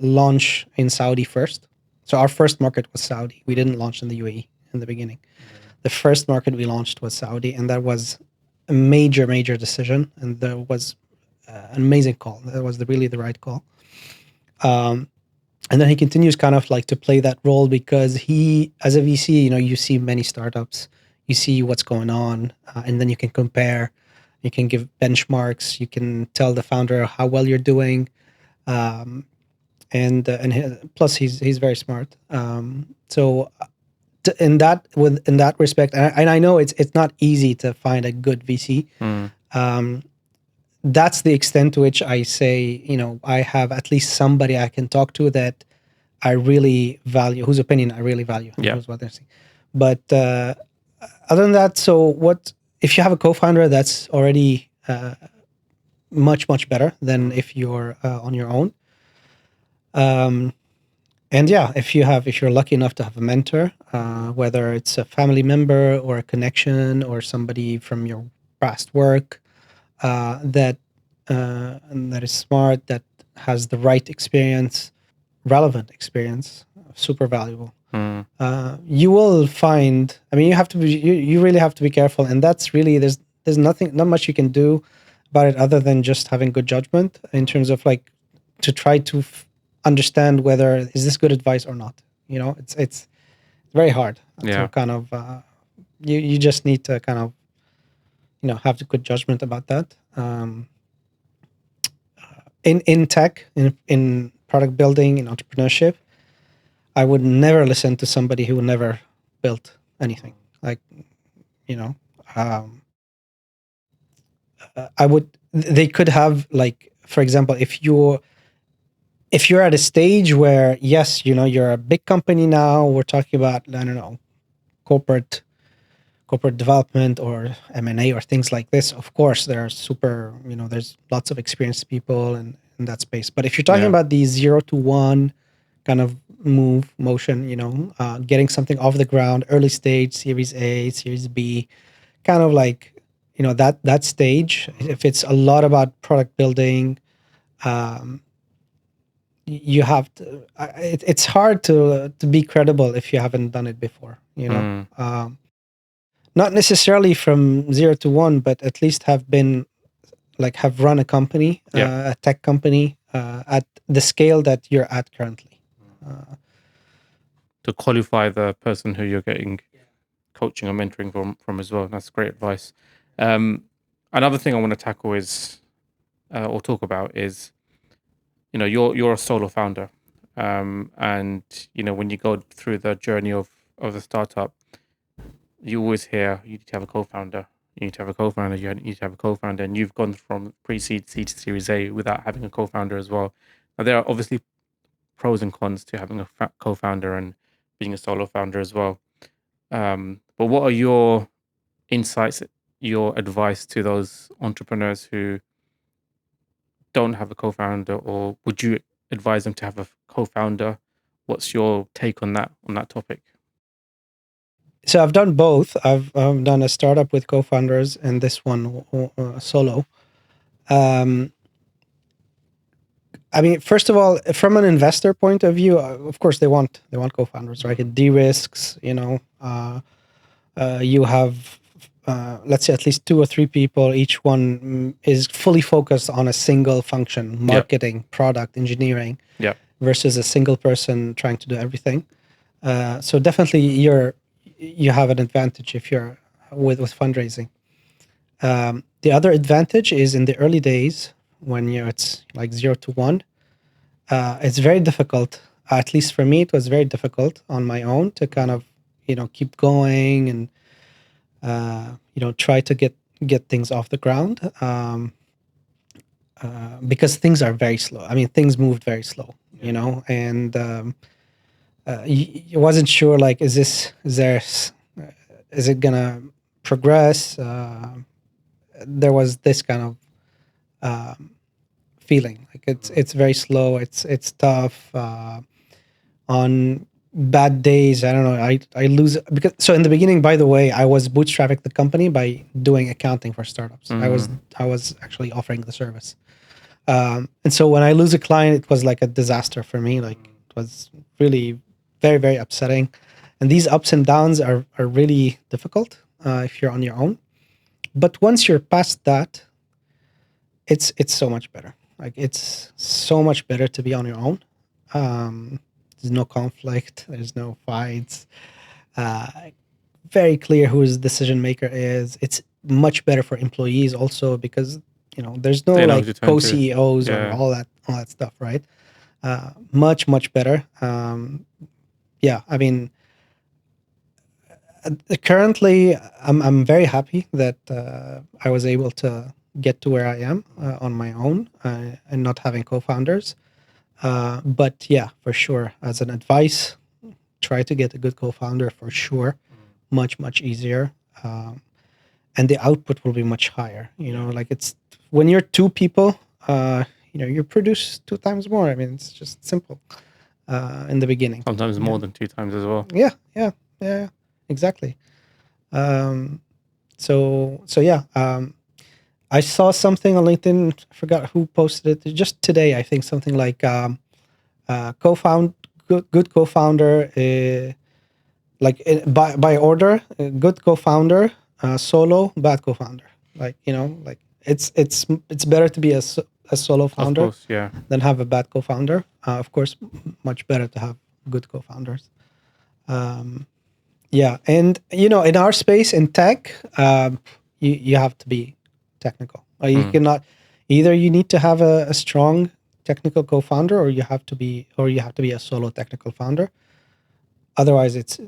Speaker 1: launch in Saudi first. So our first market was Saudi. We didn't launch in the UAE in the beginning. The first market we launched was Saudi, and that was a major decision, and there was an amazing call. That was really the right call. And then he continues kind of like to play that role, because he, as a VC, you see many startups, you see what's going on, and then you can compare, you can give benchmarks, you can tell the founder how well you're doing, plus he's very smart. So in that respect, and I know it's not easy to find a good VC. That's the extent to which I say, I have at least somebody I can talk to that I really value, whose opinion I really value.
Speaker 2: Yeah.
Speaker 1: Knows what they're saying. But other than that, so if you have a co-founder, that's already much better than if you're on your own. And yeah, if you're lucky enough to have a mentor, whether it's a family member or a connection or somebody from your past work, that is smart, that has the right experience, relevant experience, super valuable. You will find. I mean, you really have to be careful, and that's really there's not much you can do about it other than just having good judgment in terms of like to try to understand whether is this good advice or not. It's very hard to kind of. You just need to kind of have the good judgment about that. In tech, in product building, in entrepreneurship, I would never listen to somebody who never built anything. Like, they could have, like, for example, if you're at a stage where, yes, you're a big company now, we're talking about, I don't know, corporate development or M&A or things like this. Of course, there are there's lots of experienced people in that space. But if you're talking about the 0 to 1 kind of motion, getting something off the ground, early stage, Series A, Series B, kind of like, that stage, if it's a lot about product building, you have to, it's hard to be credible if you haven't done it before, not necessarily from 0 to 1, but at least have run a company, a tech company, at the scale that you're at currently.
Speaker 2: To qualify the person who you're getting coaching or mentoring from as well. That's great advice. Another thing I want to tackle is, or talk about is, you're a solo founder. And, when you go through the journey of the startup, you always hear you need to have a co-founder. You need to have a co-founder. You need to have a co-founder. And you've gone from pre-seed, seed to Series A without having a co-founder as well. Now, there are obviously pros and cons to having a co-founder and being a solo founder as well. But what are your insights, your advice to those entrepreneurs who don't have a co-founder, or would you advise them to have a co-founder? What's your take on that topic?
Speaker 1: So I've done both. I've done a startup with co-founders and this one solo. I mean, first of all, from an investor point of view, of course they want co-founders, right? It de-risks, you have let's say at least 2 or 3 people. Each one is fully focused on a single function: marketing, product, engineering.
Speaker 2: Yeah.
Speaker 1: Versus a single person trying to do everything. So definitely you have an advantage if you're with fundraising. The other advantage is in the early days when it's like 0 to 1. It's very difficult. At least for me, it was very difficult on my own to kind of keep going and try to get things off the ground. Because things are very slow. I mean, things moved very slow, and you wasn't sure, like, is it gonna progress? There was this kind of feeling, like it's very slow. It's tough. On bad days, I don't know. I lose because in the beginning, by the way, I was bootstrapping the company by doing accounting for startups. I was actually offering the service. And so when I lose a client, it was like a disaster for me. Like, it was really very, very upsetting. And these ups and downs are really difficult if you're on your own. But once you're past that, it's so much better. Like, it's so much better to be on your own. There's no conflict. There's no fights. Very clear who his decision maker is. It's much better for employees also because there's no like co-CEOs or all that stuff, right? Much better. Yeah, I mean, currently I'm very happy that I was able to get to where I am on my own and not having co-founders. But yeah, for sure, as an advice, try to get a good co-founder for sure. Much easier. And the output will be much higher. Like, it's when you're 2 people, you produce 2 times more. I mean, it's just simple in the beginning.
Speaker 2: Sometimes more than 2 times as well.
Speaker 1: Yeah, exactly. So yeah, I saw something on LinkedIn. I forgot who posted it just today. I think something like good co-founder, like by order, good co-founder, solo, bad co-founder. Like, like it's better to be a solo founder,
Speaker 2: of course,
Speaker 1: than have a bad co-founder. Of course, much better to have good co-founders. Yeah, and in our space in tech, you have to be technical. You cannot. Either you need to have a strong technical co-founder, or you have to be a solo technical founder. Otherwise, it's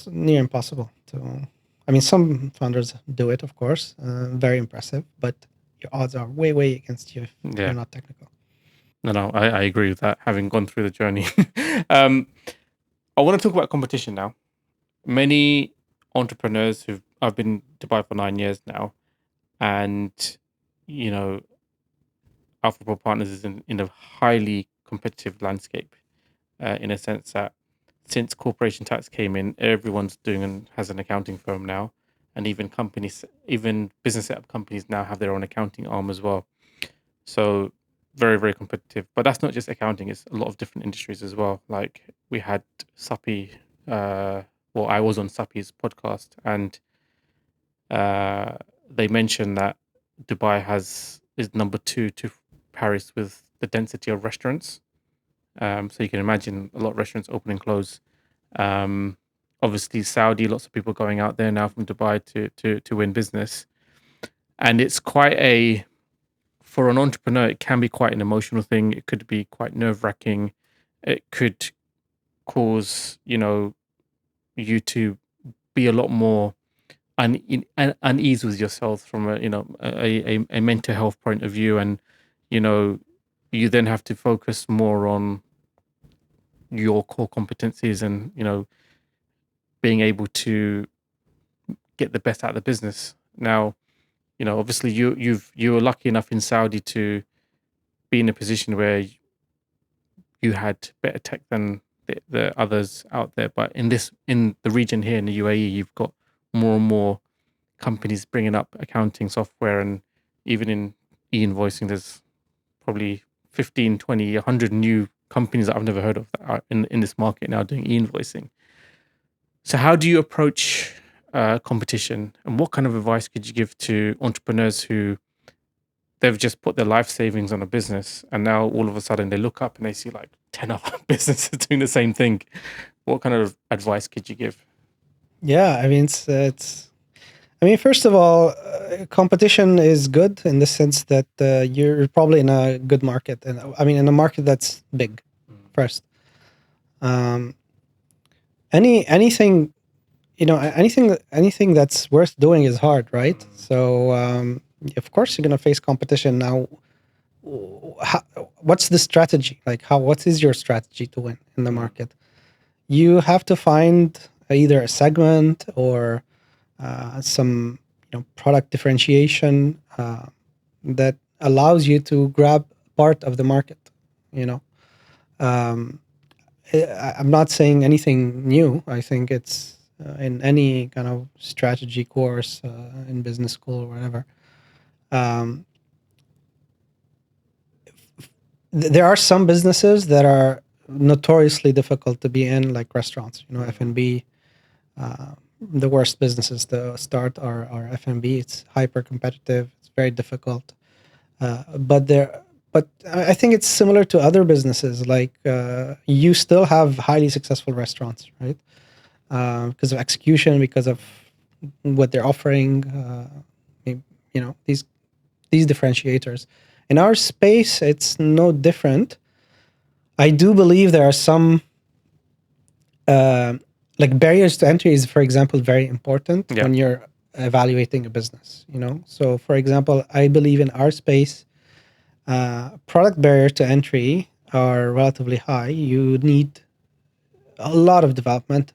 Speaker 1: near impossible to. I mean, some founders do it, of course, very impressive, but your odds are way against you if you're not technical.
Speaker 2: No, I agree with that, having gone through the journey. I want to talk about competition now. Many entrepreneurs I've been in Dubai for 9 years now, and 𝗷𝗆𝗆𝗆 Partners is in a highly competitive landscape, in a sense that since corporation tax came in, everyone's has an accounting firm now, and even business setup companies now have their own accounting arm as well. So very competitive. But that's not just accounting; it's a lot of different industries as well. Like, we had 𝗓𝗍, I was on 𝗓𝗍's podcast, and they mentioned that Dubai is number 2 to Paris with the density of restaurants. So you can imagine a lot of restaurants open and close. Obviously, Saudi, lots of people going out there now from Dubai to win business, and it's for an entrepreneur, it can be quite an emotional thing. It could be quite nerve-wracking. It could cause you to be a lot more unease with yourself from a mental health point of view, and you then have to focus more on your core competencies and being able to get the best out of the business. Now, obviously you were lucky enough in Saudi to be in a position where you had better tech than the others out there. But in the region here in the UAE, you've got more and more companies bringing up accounting software, and even in e-invoicing, there's probably 15, 20, 100 new companies that I've never heard of that are in this market now doing e-invoicing. So how do you approach competition, and what kind of advice could you give to entrepreneurs who they've just put their life savings on a business and now all of a sudden they look up and they see like 10 other businesses doing the same thing? What kind of advice could you give?
Speaker 1: Yeah, I mean, first of all, competition is good in the sense that you're probably in a good market, and in a market that's big. First, anything that's worth doing is hard, right? So of course you're gonna face competition. Now, what's the strategy? Like, what is your strategy to win in the market? You have to find either a segment or some product differentiation that allows you to grab part of the market. I'm not saying anything new. I think it's in any kind of strategy course in business school or whatever. There are some businesses that are notoriously difficult to be in, like restaurants. F&B. The worst businesses to start are F&B. It's hyper competitive. It's very difficult. But I think it's similar to other businesses. Like you still have highly successful restaurants, right? Because of execution, because of what they're offering. These differentiators. In our space, it's no different. I do believe there are some like barriers to entry is, for example, very important when you're evaluating a business. So for example, I believe in our space, product barrier to entry are relatively high. You need a lot of development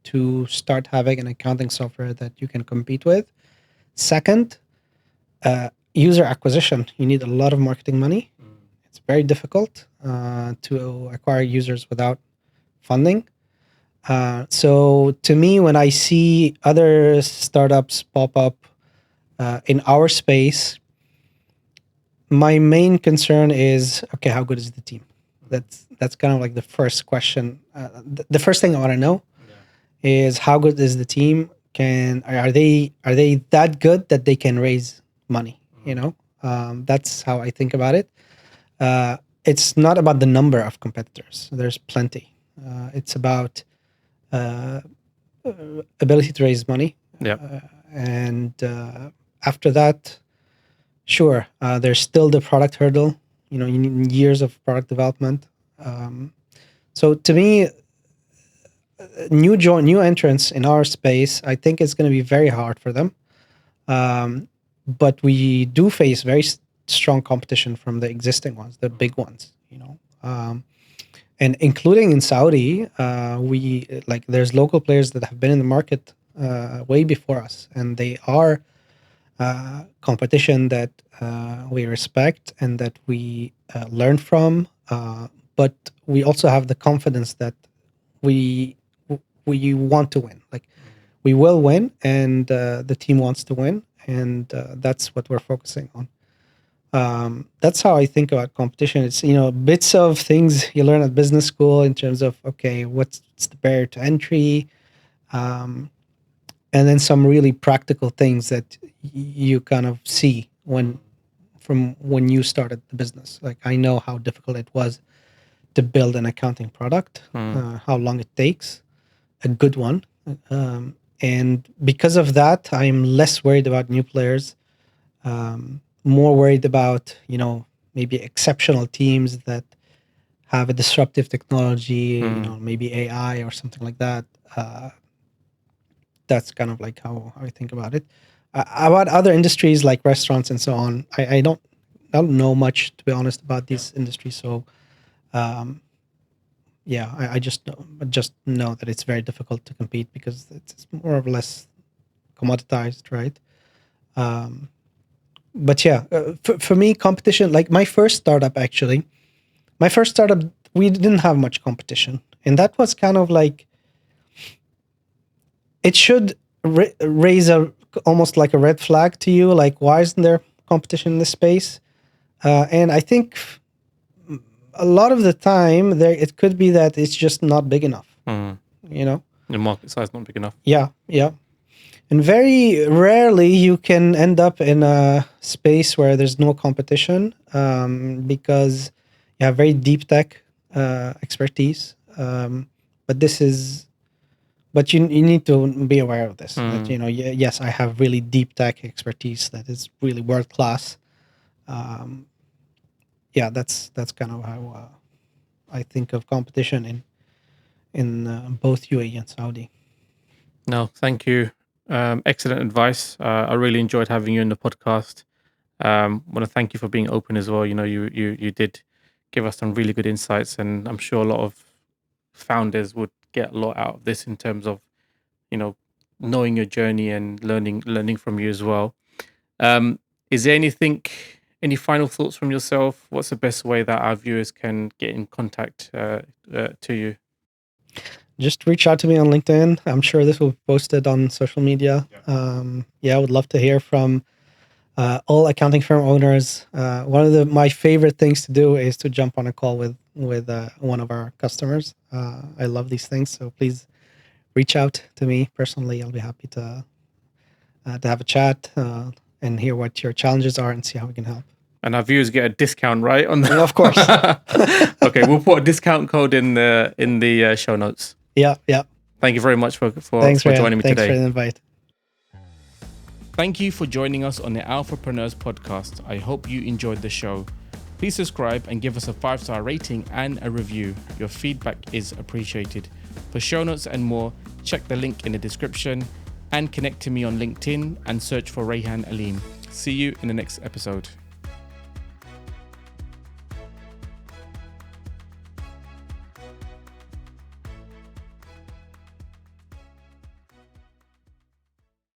Speaker 1: to start having an accounting software that you can compete with. Second, user acquisition. You need a lot of marketing money. It's very difficult to acquire users without funding. So to me, when I see other startups pop up in our space, my main concern is, okay, how good is the team? That's kind of like the first question. The first thing I want to know is how good is the team? Are they that good that they can raise money? That's how I think about it. It's not about the number of competitors. There's plenty. It's about ability to raise money. And after that, sure, there's still the product hurdle. You need years of product development. So to me, new entrants in our space, I think it's going to be very hard for them. But we do face very strong competition from the existing ones, the big ones. And including in Saudi, there's local players that have been in the market way before us, and they are competition that we respect and that we learn from. But we also have the confidence that we want to win. Like, we will win, and the team wants to win, and that's what we're focusing on. That's how I think about competition. It's bits of things you learn at business school in terms of, okay, what's the barrier to entry, and then some really practical things that you kind of see from when you started the business. Like, I know how difficult it was to build an accounting product, how long it takes, a good one. And because of that, I'm less worried about new players, more worried about, maybe exceptional teams that have a disruptive technology, maybe AI or something like that. That's kind of like how I think about it. About other industries like restaurants and so on, I don't know much, to be honest, about these industries. So, I just know that it's very difficult to compete because it's more or less commoditized, right? But yeah, for me, competition, like my first startup, we didn't have much competition. And that was kind of like, it should raise almost like a red flag to you. Like, why isn't there competition in this space? And I think a lot of the time it could be that it's just not big enough, you know?
Speaker 2: The market size not big enough.
Speaker 1: Yeah. And very rarely you can end up in a space where there's no competition, because you have very deep tech expertise. But you need to be aware of this. That, you know, yes, I have really deep tech expertise that is really world class. Yeah, that's kind of how I think of competition in both UAE and Saudi.
Speaker 2: No, thank you. Excellent advice. I really enjoyed having you in the podcast. Want to thank you for being open as well. You know, you did give us some really good insights, and I'm sure a lot of founders would get a lot out of this in terms of, you know, knowing your journey and learning from you as well. Is there any final thoughts from yourself? What's the best way that our viewers can get in contact to you?
Speaker 1: Just reach out to me on LinkedIn. I'm sure this will be posted on social media. I would love to hear from all accounting firm owners. One of my favorite things to do is to jump on a call with one of our customers. I love these things, so please reach out to me personally. I'll be happy to have a chat and hear what your challenges are and see how we can help.
Speaker 2: And our viewers get a discount, right?
Speaker 1: Of course.
Speaker 2: Okay, we'll put a discount code in the show notes.
Speaker 1: Yeah.
Speaker 2: Thank you very much for joining me today.
Speaker 1: Thanks for the invite.
Speaker 2: Thank you for joining us on the 𝗷𝘆𝗵 podcast. I hope you enjoyed the show. Please subscribe and give us a 5-star rating and a review. Your feedback is appreciated. For show notes and more, check the link in the description and connect to me on LinkedIn and search for Rayhan Aleem. See you in the next episode.